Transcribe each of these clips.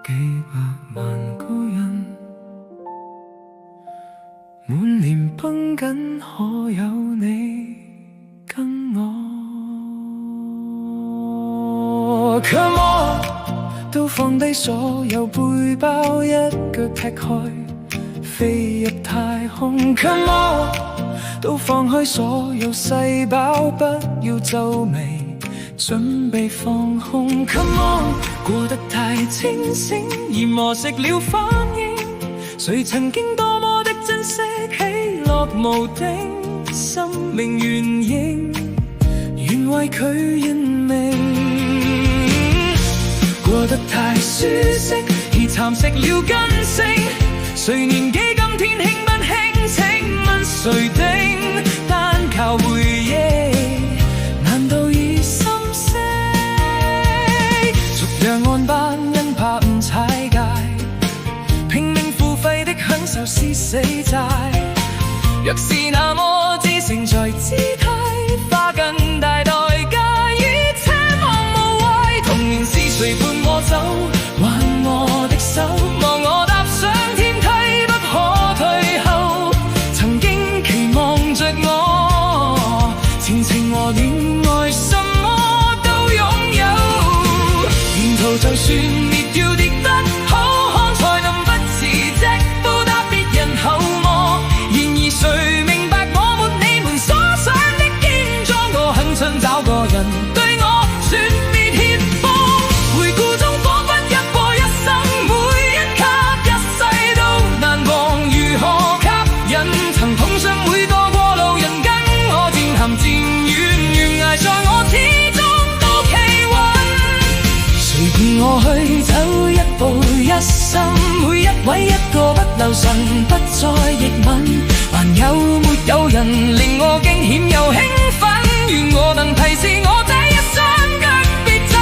幾百萬個人，滿臉繃緊，可有你跟我？Come on， 都放低所有背包，一腳踢開，飛入太空。Come on， 都放開所有細胞，不要皺眉，準備放空。Come on， 過得太清醒，而磨蝕了反應。誰曾經多麼的珍惜，喜樂無定，生命原形，願為佢認命。過得太舒適，而蠶食了根性。誰年紀今天輕不輕？請問誰定？單靠回憶，難道已心死？逐樣按班，因怕誤踩界，拼命付費的享受是死債。若是那麼自成在姿態，花更大代價，與奢望無謂。童年是誰伴我走，挽我的手，望我踏上天梯，不可退後。曾經期望着我，前程和戀愛什麼都擁有。沿途就算滅掉跌得好看，才能不辭職報答別人厚望。然而誰明白我沒你們所想的堅壯？我很想找個人對我全面協幫。回顧中彷彿一過一生，每一刻一世都難忘。如何吸引曾碰上每個過路人，跟我漸行漸遠，懸崖在我始終都企穩。誰伴我去走一步一生，每一位一個不留神，不再逆吻。還有沒有人令我驚險又興奮？願我能提示我這一雙腳別震。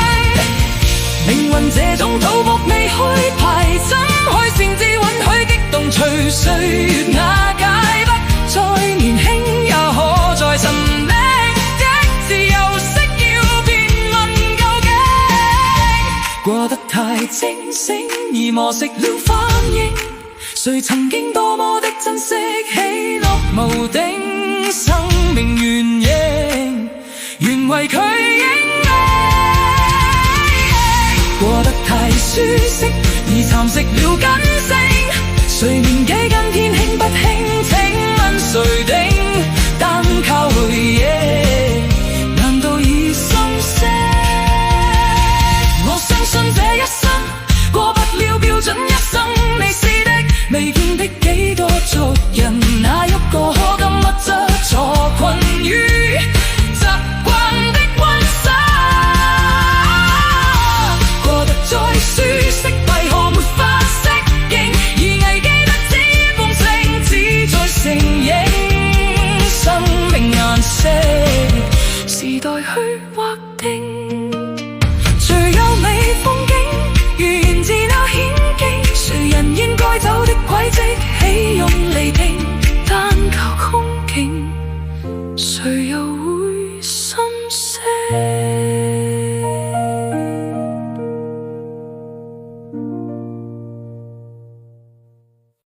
命運這種賭博未開牌，怎開先至允許激動隨歲月瓦解？不再年輕也可在神秘的自由式要變問究竟。過得太清醒，而磨蝕了反應。誰曾經多麼的珍惜，喜樂無定，生命原形，願為佢認命。過得太舒適，而蠶食了根性。誰年紀今天輕不輕？請問誰定？